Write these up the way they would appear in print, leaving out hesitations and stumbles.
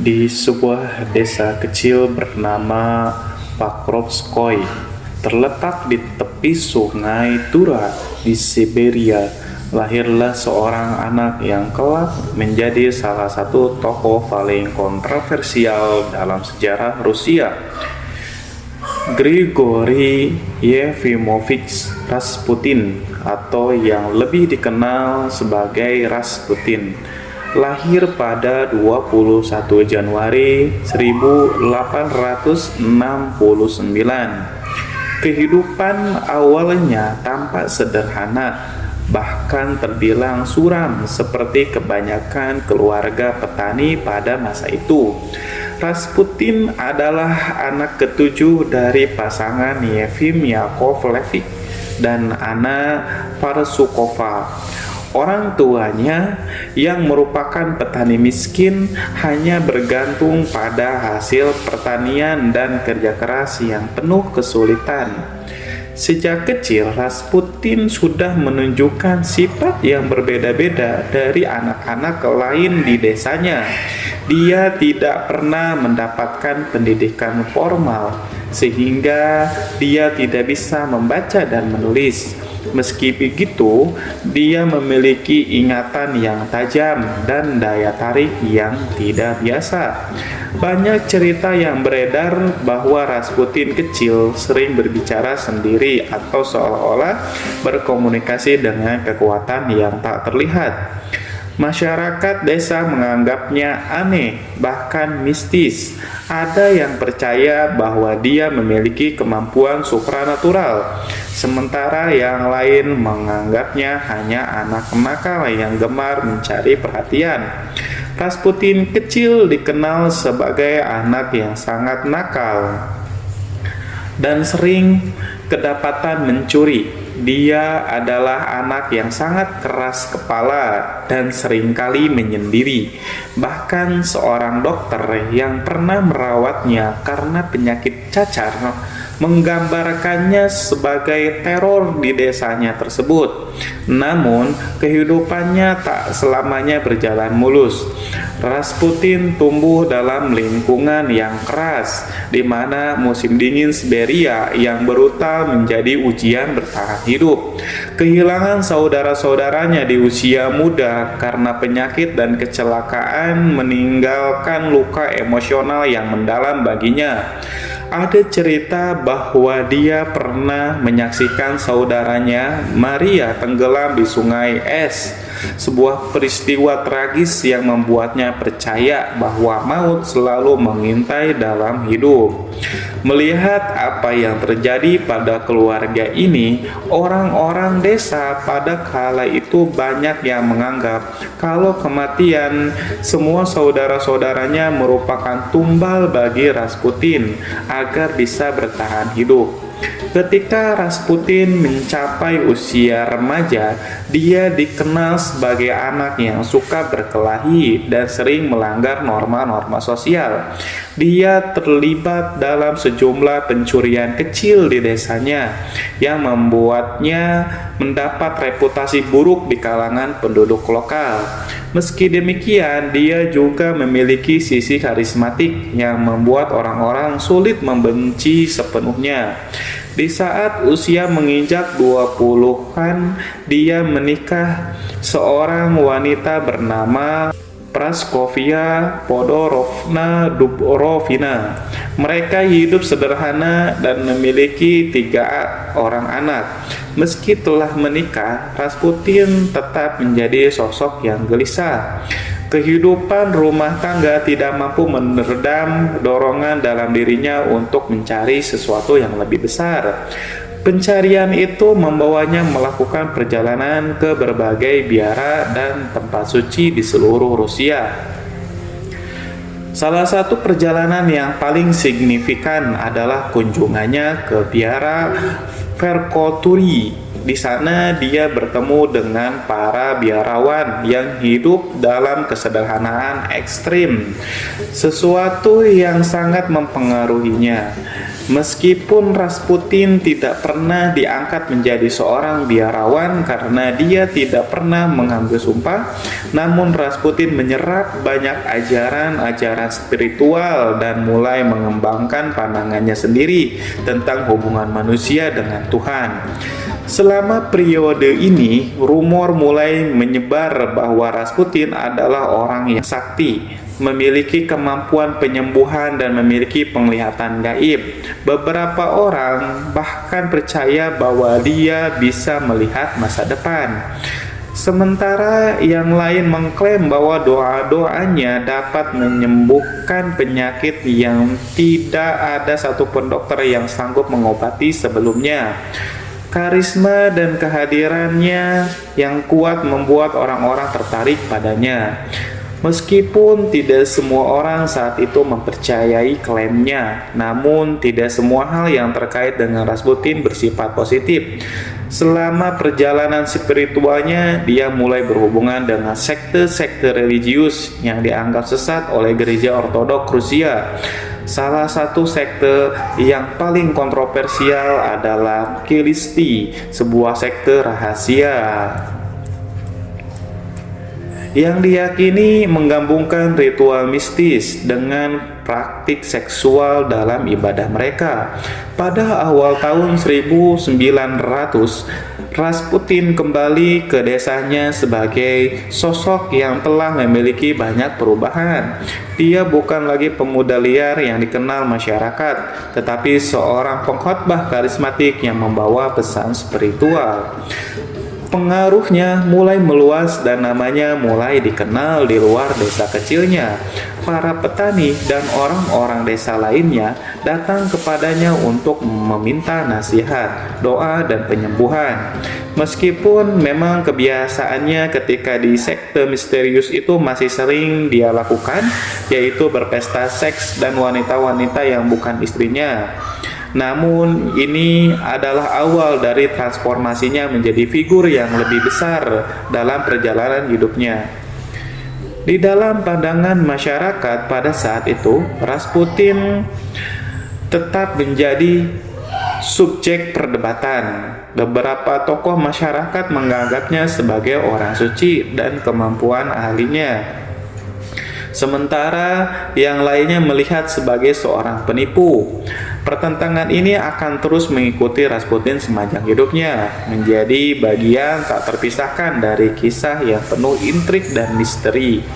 Di sebuah desa kecil bernama Pokrovskoye, terletak di tepi sungai Tura di Siberia, lahirlah seorang anak yang kelak menjadi salah satu tokoh paling kontroversial dalam sejarah Rusia. Grigori Yefimovich Rasputin, atau yang lebih dikenal sebagai Rasputin, lahir pada 21 Januari 1869. Kehidupan awalnya tampak sederhana, bahkan terbilang suram seperti kebanyakan keluarga petani pada masa itu. Rasputin adalah anak ketujuh dari pasangan Yefim Yakovlevich dan Anna Parsukova. Orang tuanya yang merupakan petani miskin hanya bergantung pada hasil pertanian dan kerja keras yang penuh kesulitan. Sejak kecil, Rasputin sudah menunjukkan sifat yang berbeda-beda dari anak-anak lain di desanya. Dia tidak pernah mendapatkan pendidikan formal, sehingga dia tidak bisa membaca dan menulis. Meski begitu, dia memiliki ingatan yang tajam dan daya tarik yang tidak biasa. Banyak cerita yang beredar bahwa Rasputin kecil sering berbicara sendiri atau seolah-olah berkomunikasi dengan kekuatan yang tak terlihat. Masyarakat desa menganggapnya aneh, bahkan mistis. Ada yang percaya bahwa dia memiliki kemampuan supranatural, sementara yang lain menganggapnya hanya anak nakal yang gemar mencari perhatian. Rasputin kecil dikenal sebagai anak yang sangat nakal dan sering kedapatan mencuri. Dia adalah anak yang sangat keras kepala dan seringkali menyendiri. Bahkan seorang dokter yang pernah merawatnya karena penyakit cacar menggambarkannya sebagai teror di desanya tersebut. Namun, kehidupannya tak selamanya berjalan mulus. Rasputin tumbuh dalam lingkungan yang keras, di mana musim dingin Siberia yang brutal menjadi ujian bertahan hidup. Kehilangan saudara-saudaranya di usia muda karena penyakit dan kecelakaan meninggalkan luka emosional yang mendalam baginya. Ada cerita bahwa dia pernah menyaksikan saudaranya Maria tenggelam di sungai es, sebuah peristiwa tragis yang membuatnya percaya bahwa maut selalu mengintai dalam hidup. Melihat apa yang terjadi pada keluarga ini, orang-orang desa pada kala itu banyak yang menganggap kalau kematian semua saudara-saudaranya merupakan tumbal bagi Rasputin agar bisa bertahan hidup. Ketika Rasputin mencapai usia remaja, dia dikenal sebagai anak yang suka berkelahi dan sering melanggar norma-norma sosial. Dia terlibat dalam sejumlah pencurian kecil di desanya yang membuatnya mendapat reputasi buruk di kalangan penduduk lokal. Meski demikian, dia juga memiliki sisi karismatik yang membuat orang-orang sulit membenci sepenuhnya. Di saat usia menginjak 20-an, dia menikah seorang wanita bernama Praskovia Podorovna Dubrovina. Mereka hidup sederhana dan memiliki 3 orang anak. Meski telah menikah, Rasputin tetap menjadi sosok yang gelisah. Kehidupan rumah tangga tidak mampu meredam dorongan dalam dirinya untuk mencari sesuatu yang lebih besar. Pencarian itu membawanya melakukan perjalanan ke berbagai biara dan tempat suci di seluruh Rusia. Salah satu perjalanan yang paling signifikan adalah kunjungannya ke biara Verkhovturi Di sana dia bertemu dengan para biarawan yang hidup dalam kesederhanaan ekstrim, sesuatu yang sangat mempengaruhinya. Meskipun Rasputin tidak pernah diangkat menjadi seorang biarawan karena dia tidak pernah mengambil sumpah, namun Rasputin menyerap banyak ajaran-ajaran spiritual dan mulai mengembangkan pandangannya sendiri tentang hubungan manusia dengan Tuhan. Selama periode ini, rumor mulai menyebar bahwa Rasputin adalah orang yang sakti, memiliki kemampuan penyembuhan dan memiliki penglihatan gaib. Beberapa orang bahkan percaya bahwa dia bisa melihat masa depan. Sementara yang lain mengklaim bahwa doa-doanya dapat menyembuhkan penyakit yang tidak ada satupun dokter yang sanggup mengobati sebelumnya. Karisma dan kehadirannya yang kuat membuat orang-orang tertarik padanya. Meskipun tidak semua orang saat itu mempercayai klaimnya, namun tidak semua hal yang terkait dengan Rasputin bersifat positif. Selama perjalanan spiritualnya, dia mulai berhubungan dengan sekte-sekte religius yang dianggap sesat oleh gereja Ortodoks Rusia. Salah satu sekte yang paling kontroversial adalah Kilisti, sebuah sekte rahasia yang diyakini menggabungkan ritual mistis dengan praktik seksual dalam ibadah mereka. Pada awal tahun 1900, Rasputin kembali ke desanya sebagai sosok yang telah memiliki banyak perubahan. Dia bukan lagi pemuda liar yang dikenal masyarakat, tetapi seorang pengkhotbah karismatik yang membawa pesan spiritual. Pengaruhnya mulai meluas dan namanya mulai dikenal di luar desa kecilnya. Para petani dan orang-orang desa lainnya datang kepadanya untuk meminta nasihat, doa, dan penyembuhan. Meskipun memang kebiasaannya ketika di sekte misterius itu masih sering dia lakukan, yaitu berpesta seks dan wanita-wanita yang bukan istrinya. Namun ini adalah awal dari transformasinya menjadi figur yang lebih besar dalam perjalanan hidupnya. Di dalam pandangan masyarakat pada saat itu, Rasputin tetap menjadi subjek perdebatan. Beberapa tokoh masyarakat menganggapnya sebagai orang suci dan kemampuan ahlinya, sementara yang lainnya melihat sebagai seorang penipu. Pertentangan ini akan terus mengikuti Rasputin sepanjang hidupnya, menjadi bagian tak terpisahkan dari kisah yang penuh intrik dan misteri.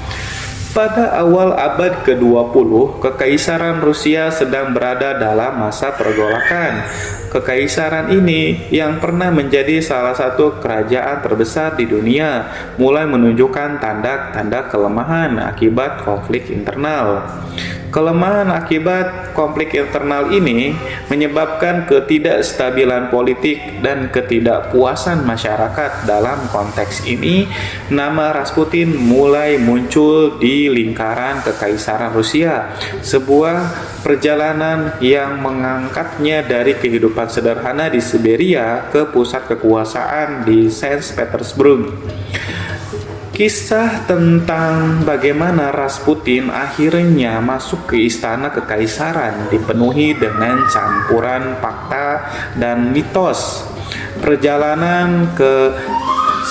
Pada awal abad ke-20, Kekaisaran Rusia sedang berada dalam masa pergolakan. Kekaisaran ini yang pernah menjadi salah satu kerajaan terbesar di dunia mulai menunjukkan tanda-tanda kelemahan akibat konflik internal. Kelemahan akibat konflik internal ini menyebabkan ketidakstabilan politik dan ketidakpuasan masyarakat. Dalam konteks ini, nama Rasputin mulai muncul di lingkaran Kekaisaran Rusia, sebuah perjalanan yang mengangkatnya dari kehidupan sederhana di Siberia ke pusat kekuasaan di Saint Petersburg. Kisah tentang bagaimana Rasputin akhirnya masuk ke istana kekaisaran dipenuhi dengan campuran fakta dan mitos. Perjalanan ke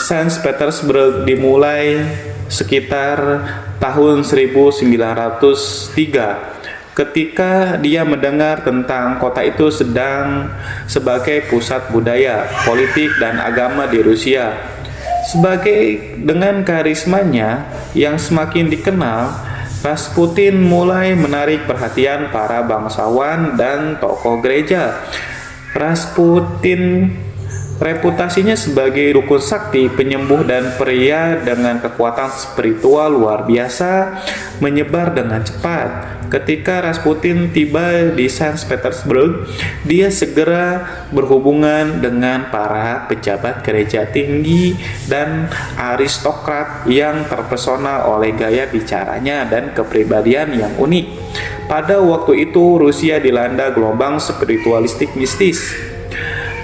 Saint Petersburg dimulai sekitar tahun 1903 ketika dia mendengar tentang kota itu sedang sebagai pusat budaya, politik, dan agama di Rusia. Dengan karismanya yang semakin dikenal, Rasputin mulai menarik perhatian para bangsawan dan tokoh gereja. Rasputin reputasinya sebagai dukun sakti, penyembuh, dan pria dengan kekuatan spiritual luar biasa menyebar dengan cepat. Ketika Rasputin tiba di Saint Petersburg, dia segera berhubungan dengan para pejabat gereja tinggi dan aristokrat yang terpesona oleh gaya bicaranya dan kepribadian yang unik. Pada waktu itu, Rusia dilanda gelombang spiritualistik mistis.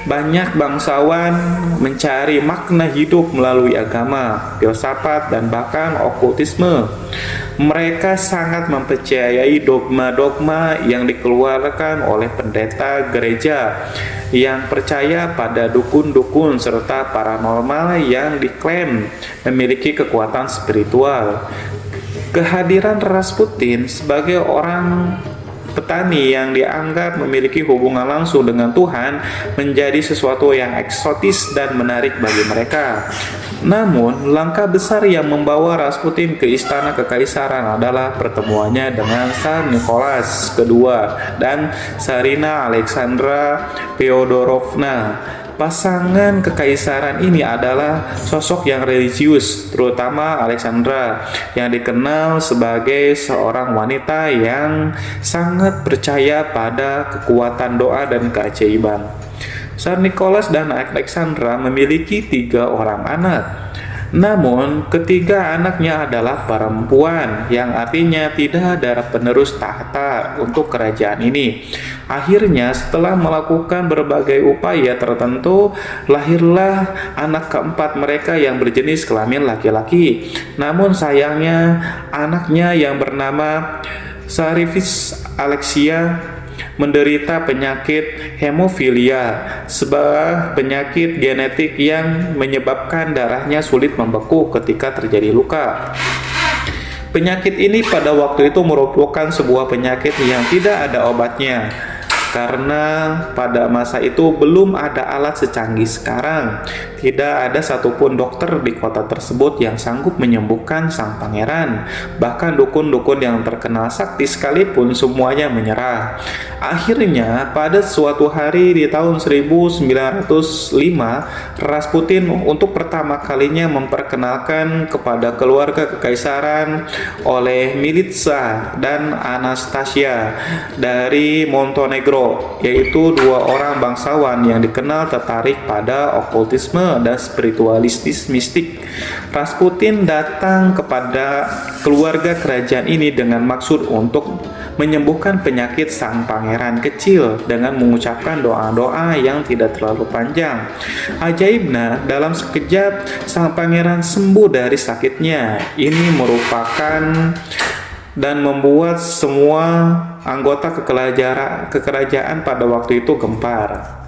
Banyak bangsawan mencari makna hidup melalui agama, filsafat, dan bahkan okultisme. Mereka sangat mempercayai dogma-dogma yang dikeluarkan oleh pendeta gereja yang percaya pada dukun-dukun serta paranormal yang diklaim memiliki kekuatan spiritual. Kehadiran Rasputin sebagai orang petani yang dianggap memiliki hubungan langsung dengan Tuhan menjadi sesuatu yang eksotis dan menarik bagi mereka. Namun, langkah besar yang membawa Rasputin ke istana kekaisaran adalah pertemuannya dengan Tsar Nicholas II dan Tsarina Alexandra Feodorovna. Pasangan kekaisaran ini adalah sosok yang religius, terutama Alexandra, yang dikenal sebagai seorang wanita yang sangat percaya pada kekuatan doa dan keajaiban. Tsar Nicholas dan Alexandra memiliki 3 orang anak. Namun, ketiga anaknya adalah perempuan, yang artinya tidak ada penerus tahta untuk kerajaan ini. Akhirnya, setelah melakukan berbagai upaya tertentu, lahirlah anak keempat mereka yang berjenis kelamin laki-laki. Namun sayangnya, anaknya yang bernama Tsarevich Alexia menderita penyakit hemofilia, sebuah penyakit genetik yang menyebabkan darahnya sulit membeku ketika terjadi luka. Penyakit ini pada waktu itu merupakan sebuah penyakit yang tidak ada obatnya, karena pada masa itu belum ada alat secanggih sekarang. Tidak ada satupun dokter di kota tersebut yang sanggup menyembuhkan sang pangeran. Bahkan dukun-dukun yang terkenal sakti sekalipun semuanya menyerah. Akhirnya pada suatu hari di tahun 1905, Rasputin untuk pertama kalinya memperkenalkan kepada keluarga kekaisaran oleh Militsa dan Anastasia dari Montenegro, yaitu 2 orang bangsawan yang dikenal tertarik pada okultisme dan spiritualistis mistik. Rasputin datang kepada keluarga kerajaan ini dengan maksud untuk menyembuhkan penyakit sang pangeran kecil dengan mengucapkan doa-doa yang tidak terlalu panjang. Ajaibnya, dalam sekejap sang pangeran sembuh dari sakitnya. Ini merupakan dan membuat semua anggota kekerajaan pada waktu itu gempar.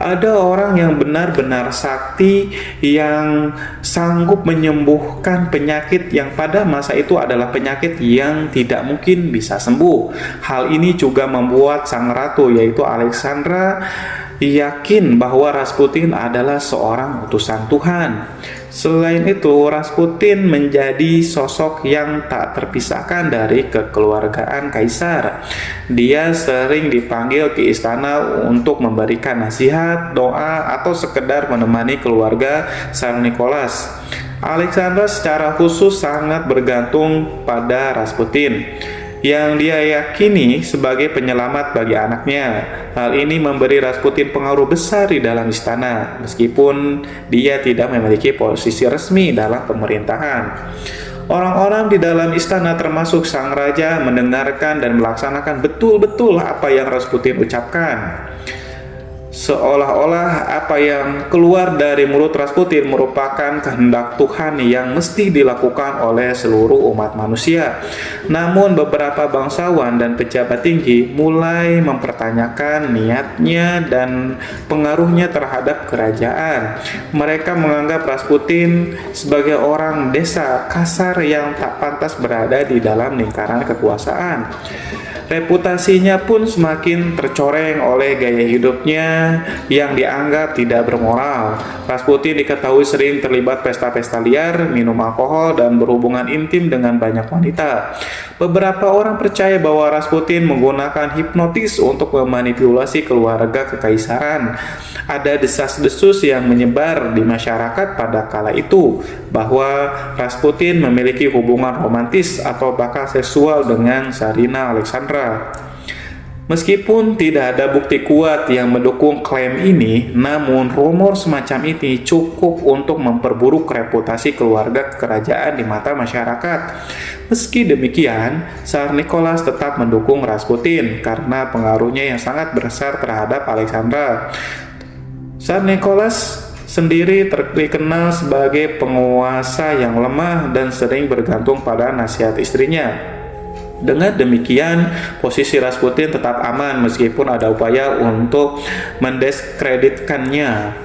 Ada orang yang benar-benar sakti yang sanggup menyembuhkan penyakit yang pada masa itu adalah penyakit yang tidak mungkin bisa sembuh. Hal ini juga membuat sang ratu, yaitu Alexandra, yakin bahwa Rasputin adalah seorang utusan Tuhan. Selain itu, Rasputin menjadi sosok yang tak terpisahkan dari kekeluargaan kaisar. Dia sering dipanggil ke istana untuk memberikan nasihat, doa, atau sekedar menemani keluarga Tsar Nicholas. Alexandra secara khusus sangat bergantung pada Rasputin, yang dia yakini sebagai penyelamat bagi anaknya. Hal ini memberi Rasputin pengaruh besar di dalam istana, meskipun dia tidak memiliki posisi resmi dalam pemerintahan. Orang-orang di dalam istana termasuk sang raja mendengarkan dan melaksanakan betul-betul apa yang Rasputin ucapkan. Seolah-olah apa yang keluar dari mulut Rasputin merupakan kehendak Tuhan yang mesti dilakukan oleh seluruh umat manusia. Namun beberapa bangsawan dan pejabat tinggi mulai mempertanyakan niatnya dan pengaruhnya terhadap kerajaan. Mereka menganggap Rasputin sebagai orang desa kasar yang tak pantas berada di dalam lingkaran kekuasaan. Reputasinya pun semakin tercoreng oleh gaya hidupnya yang dianggap tidak bermoral. Rasputin diketahui sering terlibat pesta-pesta liar, minum alkohol, dan berhubungan intim dengan banyak wanita. Beberapa orang percaya bahwa Rasputin menggunakan hipnotis untuk memanipulasi keluarga kekaisaran. Ada desas-desus yang menyebar di masyarakat pada kala itu bahwa Rasputin memiliki hubungan romantis atau bahkan seksual dengan Tsarina Alexandra. Meskipun tidak ada bukti kuat yang mendukung klaim ini, namun rumor semacam ini cukup untuk memperburuk reputasi keluarga kerajaan di mata masyarakat. Meski demikian, Tsar Nicholas tetap mendukung Rasputin karena pengaruhnya yang sangat besar terhadap Alexandra. Tsar Nicholas sendiri terkenal sebagai penguasa yang lemah dan sering bergantung pada nasihat istrinya. Dengan demikian, posisi Rasputin tetap aman meskipun ada upaya untuk mendiskreditkannya.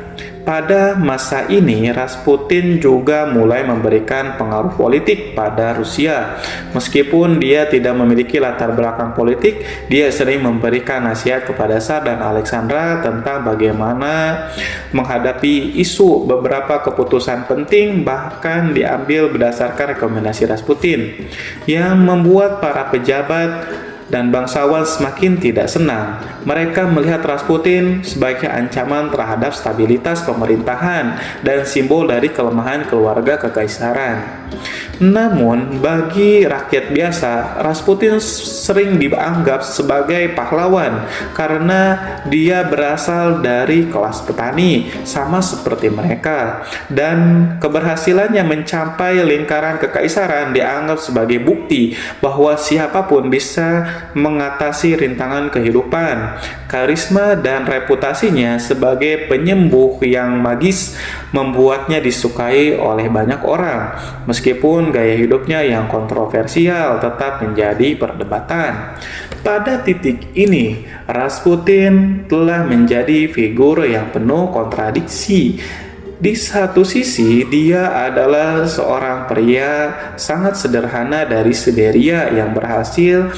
Pada masa ini, Rasputin juga mulai memberikan pengaruh politik pada Rusia. Meskipun dia tidak memiliki latar belakang politik, dia sering memberikan nasihat kepada Tsar dan Alexandra tentang bagaimana menghadapi isu. Beberapa keputusan penting bahkan diambil berdasarkan rekomendasi Rasputin, yang membuat para pejabat dan bangsawan semakin tidak senang. Mereka melihat Rasputin sebagai ancaman terhadap stabilitas pemerintahan dan simbol dari kelemahan keluarga kekaisaran. Namun, bagi rakyat biasa, Rasputin sering dianggap sebagai pahlawan karena dia berasal dari kelas petani, sama seperti mereka, dan keberhasilannya mencapai lingkaran kekaisaran dianggap sebagai bukti bahwa siapapun bisa mengatasi rintangan kehidupan. Karisma dan reputasinya sebagai penyembuh yang magis membuatnya disukai oleh banyak orang, meskipun gaya hidupnya yang kontroversial tetap menjadi perdebatan. Pada titik ini, Rasputin telah menjadi figur yang penuh kontradiksi. Di satu sisi, dia adalah seorang pria sangat sederhana dari Siberia yang berhasil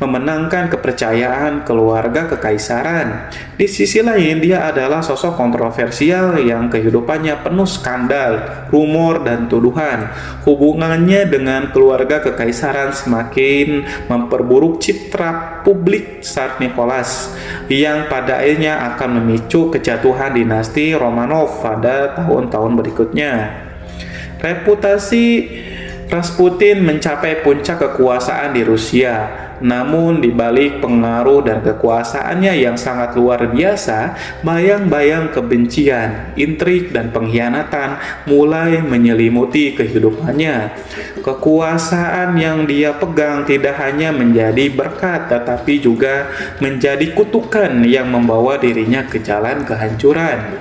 memenangkan kepercayaan keluarga kekaisaran. Di sisi lain, dia adalah sosok kontroversial yang kehidupannya penuh skandal, rumor, dan tuduhan. Hubungannya dengan keluarga kekaisaran semakin memperburuk citra publik Tsar Nicholas, yang pada akhirnya akan memicu kejatuhan dinasti Romanov pada tahun-tahun berikutnya. Reputasi Rasputin mencapai puncak kekuasaan di Rusia. Namun di balik pengaruh dan kekuasaannya yang sangat luar biasa, bayang-bayang kebencian, intrik, dan pengkhianatan mulai menyelimuti kehidupannya. Kekuasaan yang dia pegang tidak hanya menjadi berkat, tetapi juga menjadi kutukan yang membawa dirinya ke jalan kehancuran.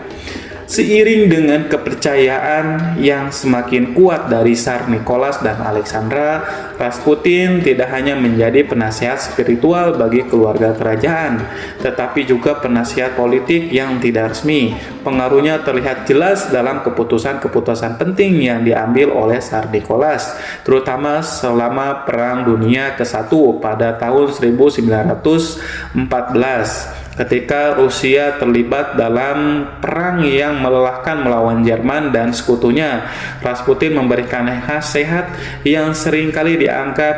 Seiring dengan kepercayaan yang semakin kuat dari Tsar Nicholas dan Alexandra, Rasputin tidak hanya menjadi penasihat spiritual bagi keluarga kerajaan, tetapi juga penasihat politik yang tidak resmi. Pengaruhnya terlihat jelas dalam keputusan-keputusan penting yang diambil oleh Tsar Nicholas, terutama selama Perang Dunia ke-1 pada tahun 1914. Ketika Rusia terlibat dalam perang yang melelahkan melawan Jerman dan sekutunya, Rasputin memberikan nasihat yang seringkali dianggap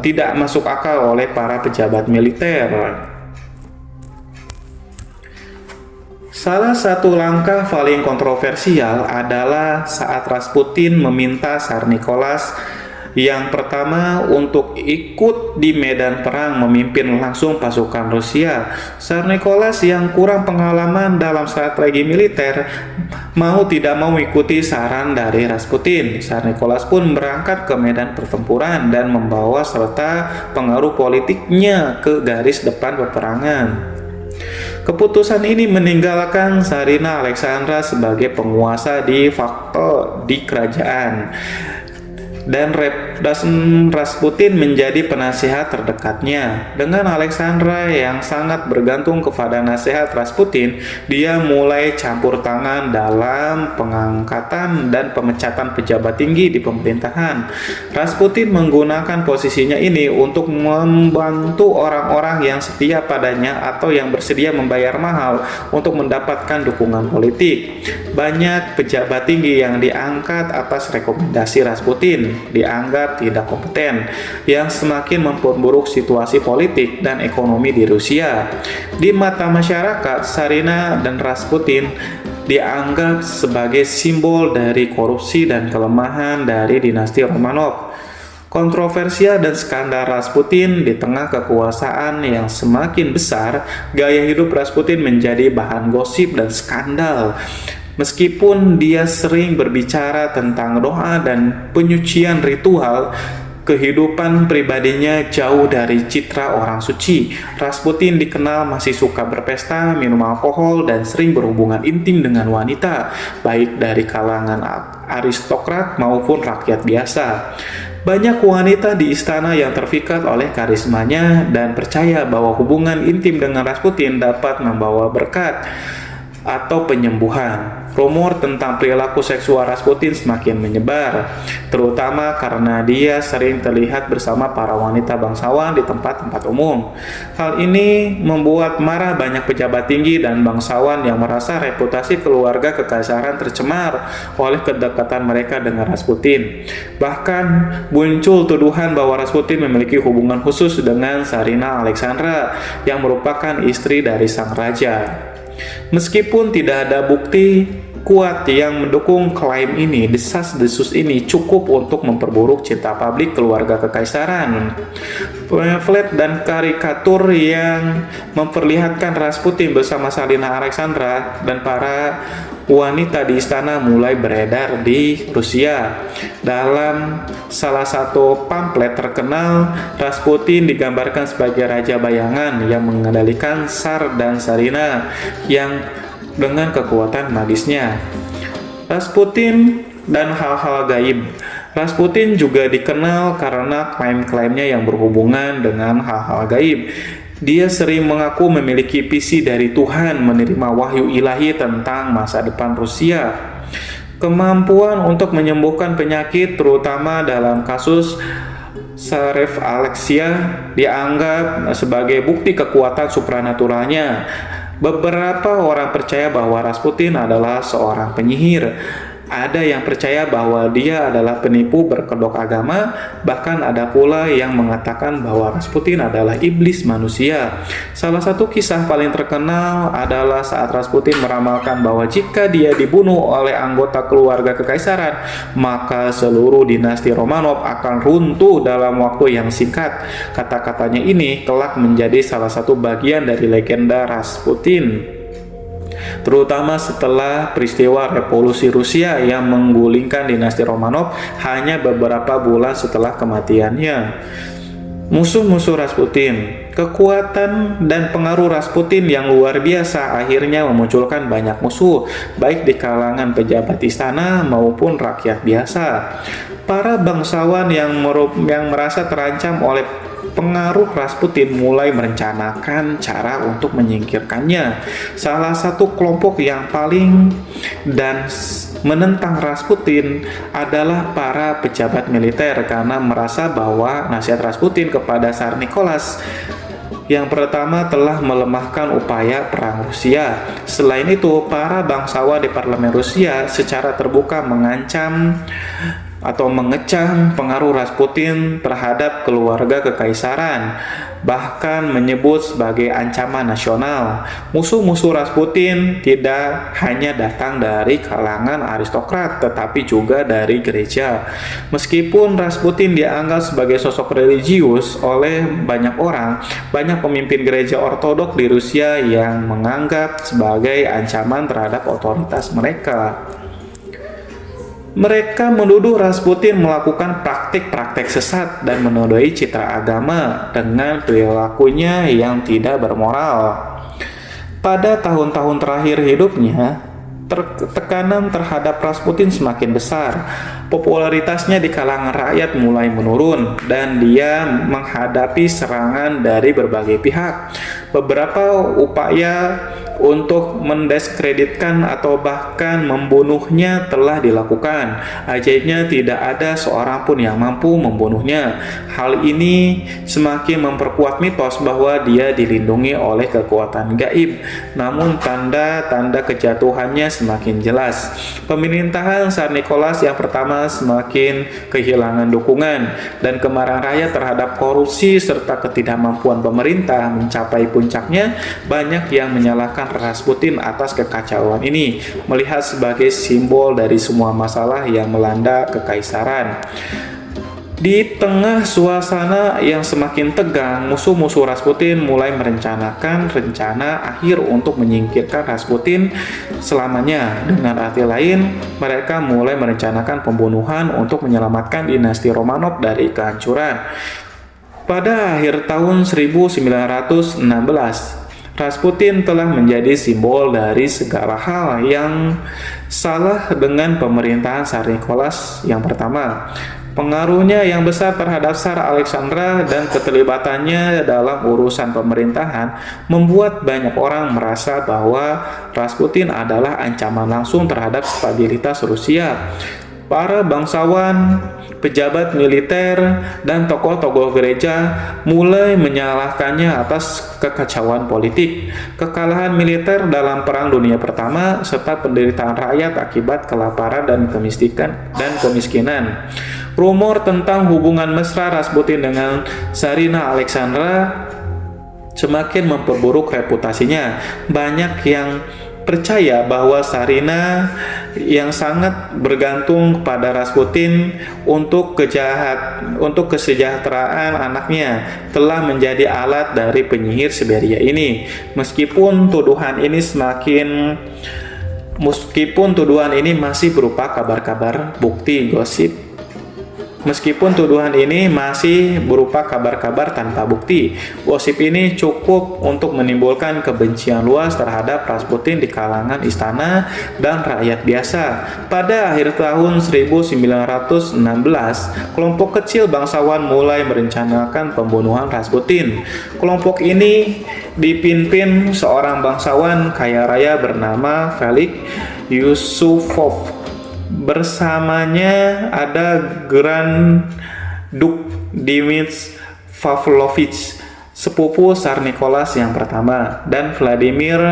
tidak masuk akal oleh para pejabat militer. Salah satu langkah paling kontroversial adalah saat Rasputin meminta Tsar Nicholas yang pertama untuk ikut di medan perang memimpin langsung pasukan Rusia. Tsar Nicholas yang kurang pengalaman dalam strategi militer mau tidak mau mengikuti saran dari Rasputin. Tsar Nicholas pun berangkat ke medan pertempuran dan membawa serta pengaruh politiknya ke garis depan peperangan. Keputusan ini meninggalkan Tsarina Alexandra sebagai penguasa de facto di kerajaan, dan Rasputin menjadi penasihat terdekatnya. Dengan Alexandra yang sangat bergantung kepada nasihat Rasputin, dia mulai campur tangan dalam pengangkatan dan pemecatan pejabat tinggi di pemerintahan. Rasputin menggunakan posisinya ini untuk membantu orang-orang yang setia padanya atau yang bersedia membayar mahal untuk mendapatkan dukungan politik. Banyak pejabat tinggi yang diangkat atas rekomendasi Rasputin dianggap tidak kompeten, yang semakin memperburuk situasi politik dan ekonomi di Rusia. Di mata masyarakat, Tsarina dan Rasputin dianggap sebagai simbol dari korupsi dan kelemahan dari dinasti Romanov. Kontroversial dan skandal Rasputin di tengah kekuasaan yang semakin besar, gaya hidup Rasputin menjadi bahan gosip dan skandal. Meskipun dia sering berbicara tentang doa dan penyucian ritual, kehidupan pribadinya jauh dari citra orang suci. Rasputin dikenal masih suka berpesta, minum alkohol, dan sering berhubungan intim dengan wanita, baik dari kalangan aristokrat maupun rakyat biasa. Banyak wanita di istana yang terpikat oleh karismanya dan percaya bahwa hubungan intim dengan Rasputin dapat membawa berkat atau penyembuhan. Rumor tentang perilaku seksual Rasputin semakin menyebar, terutama karena dia sering terlihat bersama para wanita bangsawan di tempat-tempat umum. Hal ini membuat marah banyak pejabat tinggi dan bangsawan yang merasa reputasi keluarga kekaisaran tercemar oleh kedekatan mereka dengan Rasputin. Bahkan muncul tuduhan bahwa Rasputin memiliki hubungan khusus dengan Tsarina Alexandra yang merupakan istri dari sang raja. Meskipun tidak ada bukti kuat yang mendukung klaim ini, desas-desus ini cukup untuk memperburuk citra publik keluarga kekaisaran. Pamflet dan karikatur yang memperlihatkan Rasputin bersama Tsarina Alexandra dan para wanita di istana mulai beredar di Rusia. Dalam salah satu pamflet terkenal, Rasputin digambarkan sebagai raja bayangan yang mengendalikan Tsar dan Tsarina yang dengan kekuatan magisnya. Rasputin dan hal-hal gaib. Rasputin juga dikenal karena klaim-klaimnya yang berhubungan dengan hal-hal gaib. Dia sering mengaku memiliki visi dari Tuhan, menerima wahyu ilahi tentang masa depan Rusia. Kemampuan untuk menyembuhkan penyakit, terutama dalam kasus Tsarevna Alexia, dianggap sebagai bukti kekuatan supranaturalnya. Beberapa orang percaya bahwa Rasputin adalah seorang penyihir. Ada yang percaya bahwa dia adalah penipu berkedok agama, bahkan ada pula yang mengatakan bahwa Rasputin adalah iblis manusia. Salah satu kisah paling terkenal adalah saat Rasputin meramalkan bahwa jika dia dibunuh oleh anggota keluarga kekaisaran, maka seluruh dinasti Romanov akan runtuh dalam waktu yang singkat. Kata-katanya ini kelak menjadi salah satu bagian dari legenda Rasputin, terutama setelah peristiwa revolusi Rusia yang menggulingkan dinasti Romanov hanya beberapa bulan setelah kematiannya. Musuh-musuh Rasputin. Kekuatan dan pengaruh Rasputin yang luar biasa akhirnya memunculkan banyak musuh, baik di kalangan pejabat istana maupun rakyat biasa. Para bangsawan yang merasa terancam oleh pengaruh Rasputin mulai merencanakan cara untuk menyingkirkannya. Salah satu kelompok yang paling dan menentang Rasputin adalah para pejabat militer karena merasa bahwa nasihat Rasputin kepada Tsar Nicholas yang pertama telah melemahkan upaya perang Rusia. Selain itu, para bangsawan di parlemen Rusia secara terbuka mengancam atau mengecam pengaruh Rasputin terhadap keluarga kekaisaran, bahkan menyebut sebagai ancaman nasional. Musuh-musuh Rasputin tidak hanya datang dari kalangan aristokrat, tetapi juga dari gereja. Meskipun Rasputin dianggap sebagai sosok religius oleh banyak orang, banyak pemimpin gereja ortodoks di Rusia yang menganggap sebagai ancaman terhadap otoritas mereka. Mereka menuduh Rasputin melakukan praktik-praktik sesat dan menodai citra agama dengan perilakunya yang tidak bermoral. Pada tahun-tahun terakhir hidupnya, tekanan terhadap Rasputin semakin besar. Popularitasnya di kalangan rakyat mulai menurun dan dia menghadapi serangan dari berbagai pihak. Beberapa upaya untuk mendiskreditkan atau bahkan membunuhnya telah dilakukan. Ajaibnya tidak ada seorang pun yang mampu membunuhnya. Hal ini semakin memperkuat mitos bahwa dia dilindungi oleh kekuatan gaib. Namun tanda-tanda kejatuhannya semakin jelas. Pemerintahan Tsar Nicholas yang pertama semakin kehilangan dukungan dan kemarahan rakyat terhadap korupsi serta ketidakmampuan pemerintah mencapai puncaknya. Banyak yang menyalahkan Rasputin atas kekacauan ini, melihat sebagai simbol dari semua masalah yang melanda kekaisaran. Di tengah suasana yang semakin tegang, musuh-musuh Rasputin mulai merencanakan rencana akhir untuk menyingkirkan Rasputin selamanya. Dengan arti lain, mereka mulai merencanakan pembunuhan untuk menyelamatkan dinasti Romanov dari kehancuran. Pada akhir tahun 1916, Rasputin telah menjadi simbol dari segala hal yang salah dengan pemerintahan Tsar Nicholas yang pertama. Pengaruhnya yang besar terhadap Tsar Alexandra dan keterlibatannya dalam urusan pemerintahan membuat banyak orang merasa bahwa Rasputin adalah ancaman langsung terhadap stabilitas Rusia. Para bangsawan, pejabat militer, dan tokoh-tokoh gereja mulai menyalahkannya atas kekacauan politik, kekalahan militer dalam Perang Dunia Pertama, serta penderitaan rakyat akibat kelaparan dan kemiskinan. Rumor tentang hubungan mesra Rasputin dengan Tsarina Alexandra semakin memperburuk reputasinya. Banyak yang percaya bahwa Tsarina yang sangat bergantung pada Rasputin untuk kesejahteraan anaknya telah menjadi alat dari penyihir Siberia ini. Meskipun tuduhan ini masih berupa kabar-kabar bukti gosip. Meskipun tuduhan ini masih berupa kabar-kabar tanpa bukti, gosip ini cukup untuk menimbulkan kebencian luas terhadap Rasputin di kalangan istana dan rakyat biasa. Pada akhir tahun 1916, kelompok kecil bangsawan mulai merencanakan pembunuhan Rasputin. Kelompok ini dipimpin seorang bangsawan kaya raya bernama Felix Yusupov. Bersamanya ada Grand Duke Dmitri Pavlovich, sepupu Tsar Nicholas yang pertama, dan Vladimir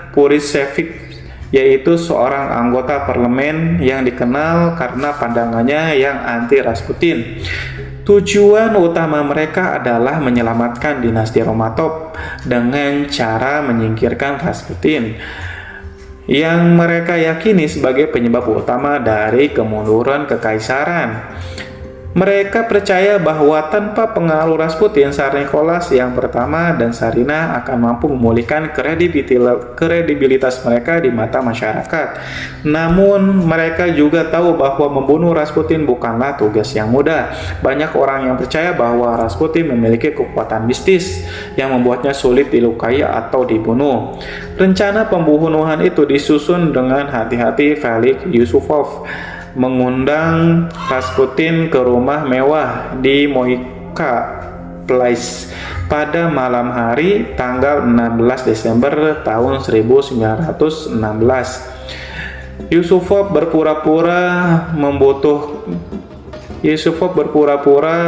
Purisevich, yaitu seorang anggota parlemen yang dikenal karena pandangannya yang anti Rasputin. Tujuan utama mereka adalah menyelamatkan dinasti Romanov dengan cara menyingkirkan Rasputin, yang mereka yakini sebagai penyebab utama dari kemunduran kekaisaran. Mereka percaya bahwa tanpa pengaruh Rasputin, Tsar Nicholas yang pertama dan Tsarina akan mampu memulihkan kredibilitas mereka di mata masyarakat. Namun, mereka juga tahu bahwa membunuh Rasputin bukanlah tugas yang mudah. Banyak orang yang percaya bahwa Rasputin memiliki kekuatan mistis yang membuatnya sulit dilukai atau dibunuh. Rencana pembunuhan itu disusun dengan hati-hati. Felix Yusupov mengundang Rasputin ke rumah mewah di Moika Place pada malam hari tanggal 16 Desember tahun 1916. Yusupov berpura-pura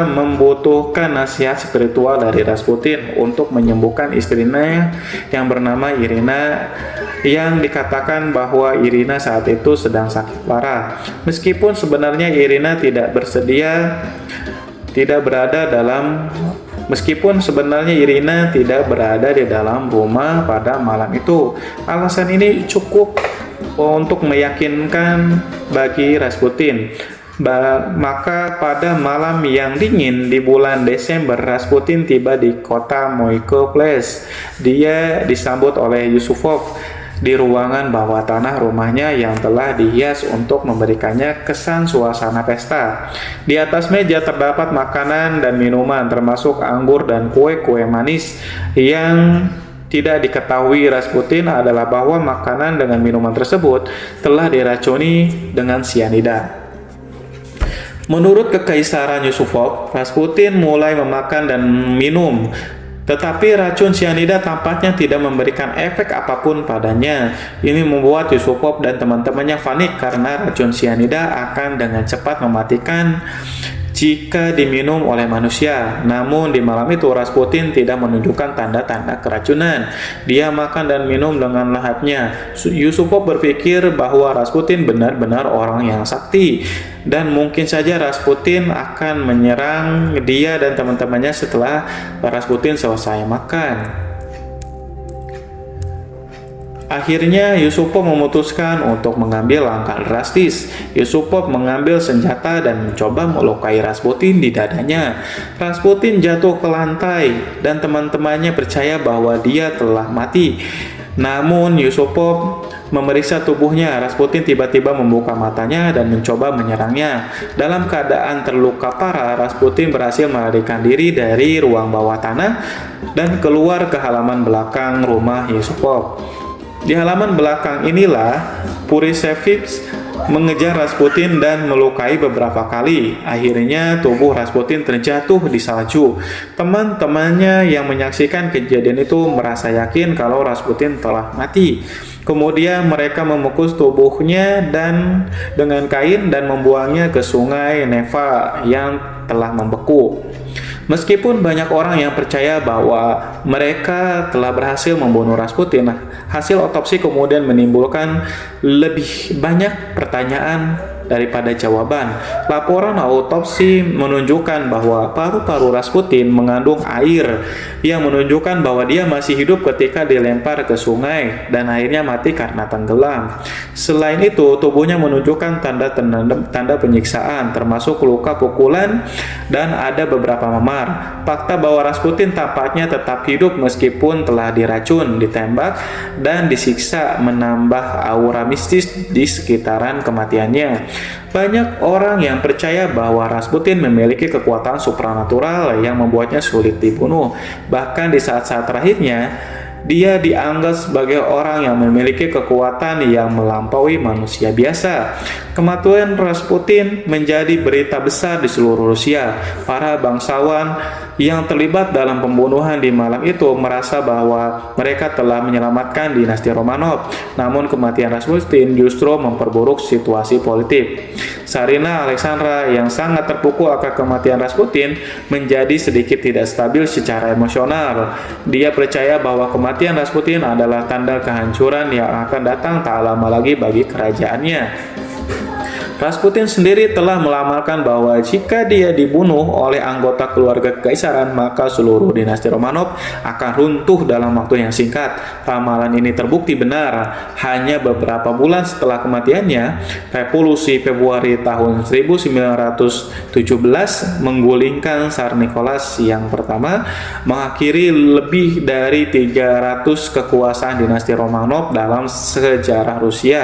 membutuhkan nasihat spiritual dari Rasputin untuk menyembuhkan istrinya yang bernama Irina, yang dikatakan bahwa Irina saat itu sedang sakit parah. Meskipun sebenarnya Irina tidak berada di dalam rumah pada malam itu. Alasan ini cukup untuk meyakinkan bagi Rasputin. Maka pada malam yang dingin di bulan Desember, Rasputin tiba di kota Moiko Place. Dia disambut oleh Yusupov di ruangan bawah tanah rumahnya yang telah dihias untuk memberikannya kesan suasana pesta. Di atas meja terdapat makanan dan minuman, termasuk anggur dan kue-kue manis. Yang tidak diketahui Rasputin adalah bahwa makanan dengan minuman tersebut telah diracuni dengan sianida. Menurut Kekaisaran Yusupov, Rasputin mulai memakan dan minum, tetapi racun sianida tampaknya tidak memberikan efek apapun padanya. Ini membuat Yusupov dan teman-temannya panik karena racun sianida akan dengan cepat mematikan jika diminum oleh manusia. Namun di malam itu Rasputin tidak menunjukkan tanda-tanda keracunan. Dia makan dan minum dengan lahapnya. Yusupov berpikir bahwa Rasputin benar-benar orang yang sakti, dan mungkin saja Rasputin akan menyerang dia dan teman-temannya setelah Rasputin selesai makan. Akhirnya Yusupov memutuskan untuk mengambil langkah drastis. Yusupov mengambil senjata dan mencoba melukai Rasputin di dadanya. Rasputin jatuh ke lantai dan teman-temannya percaya bahwa dia telah mati. Namun Yusupov memeriksa tubuhnya. Rasputin tiba-tiba membuka matanya dan mencoba menyerangnya. Dalam keadaan terluka parah, Rasputin berhasil melarikan diri dari ruang bawah tanah dan keluar ke halaman belakang rumah Yusupov. Di halaman belakang inilah Purisevich mengejar Rasputin dan melukai beberapa kali. Akhirnya tubuh Rasputin terjatuh di salju. Teman-temannya yang menyaksikan kejadian itu merasa yakin kalau Rasputin telah mati. Kemudian mereka membungkus tubuhnya dan dengan kain dan membuangnya ke sungai Neva yang telah membeku. Meskipun banyak orang yang percaya bahwa mereka telah berhasil membunuh Rasputin, hasil otopsi kemudian menimbulkan lebih banyak pertanyaan daripada jawaban. Laporan autopsi menunjukkan bahwa paru-paru Rasputin mengandung air yang menunjukkan bahwa dia masih hidup ketika dilempar ke sungai dan akhirnya mati karena tenggelam. Selain itu, tubuhnya menunjukkan tanda penyiksaan termasuk luka pukulan dan ada beberapa memar. Fakta bahwa Rasputin tampaknya tetap hidup meskipun telah diracun, ditembak, dan disiksa menambah aura mistis di sekitaran kematiannya. Banyak orang yang percaya bahwa Rasputin memiliki kekuatan supranatural yang membuatnya sulit dibunuh. Bahkan di saat-saat terakhirnya, dia dianggap sebagai orang yang memiliki kekuatan yang melampaui manusia biasa. Kematian Rasputin menjadi berita besar di seluruh Rusia. Para bangsawan yang terlibat dalam pembunuhan di malam itu merasa bahwa mereka telah menyelamatkan dinasti Romanov. Namun kematian Rasputin justru memperburuk situasi politik. Tsarina Alexandra yang sangat terpukul akan kematian Rasputin menjadi sedikit tidak stabil secara emosional. Dia percaya bahwa kematian Rasputin adalah tanda kehancuran yang akan datang tak lama lagi bagi kerajaannya. Rasputin sendiri telah melamalkan bahwa jika dia dibunuh oleh anggota keluarga kekaisaran, maka seluruh dinasti Romanov akan runtuh dalam waktu yang singkat. Ramalan ini terbukti benar. Hanya beberapa bulan setelah kematiannya, revolusi Februari tahun 1917 menggulingkan Tsar Nicholas yang pertama, mengakhiri lebih dari 300 kekuasaan dinasti Romanov dalam sejarah Rusia.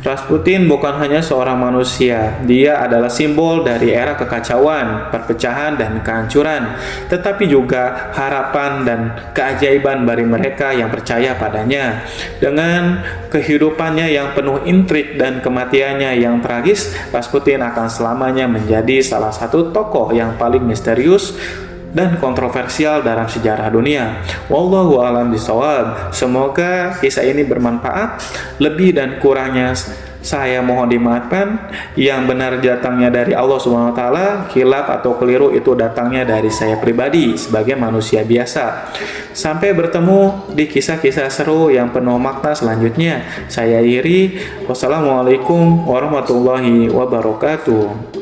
Rasputin bukan hanya seorang manusia, dia adalah simbol dari era kekacauan, perpecahan, dan kehancuran, tetapi juga harapan dan keajaiban bagi mereka yang percaya padanya. Dengan kehidupannya yang penuh intrik dan kematiannya yang tragis, Rasputin akan selamanya menjadi salah satu tokoh yang paling misterius dan kontroversial dalam sejarah dunia. Wallahu a'lam bishawab. Semoga kisah ini bermanfaat. Lebih dan kurangnya saya mohon dimaafkan. Yang benar datangnya dari Allah Subhanahu wa taala, khilaf atau keliru itu datangnya dari saya pribadi sebagai manusia biasa. Sampai bertemu di kisah-kisah seru yang penuh makna selanjutnya. Saya Iri. Wassalamualaikum warahmatullahi wabarakatuh.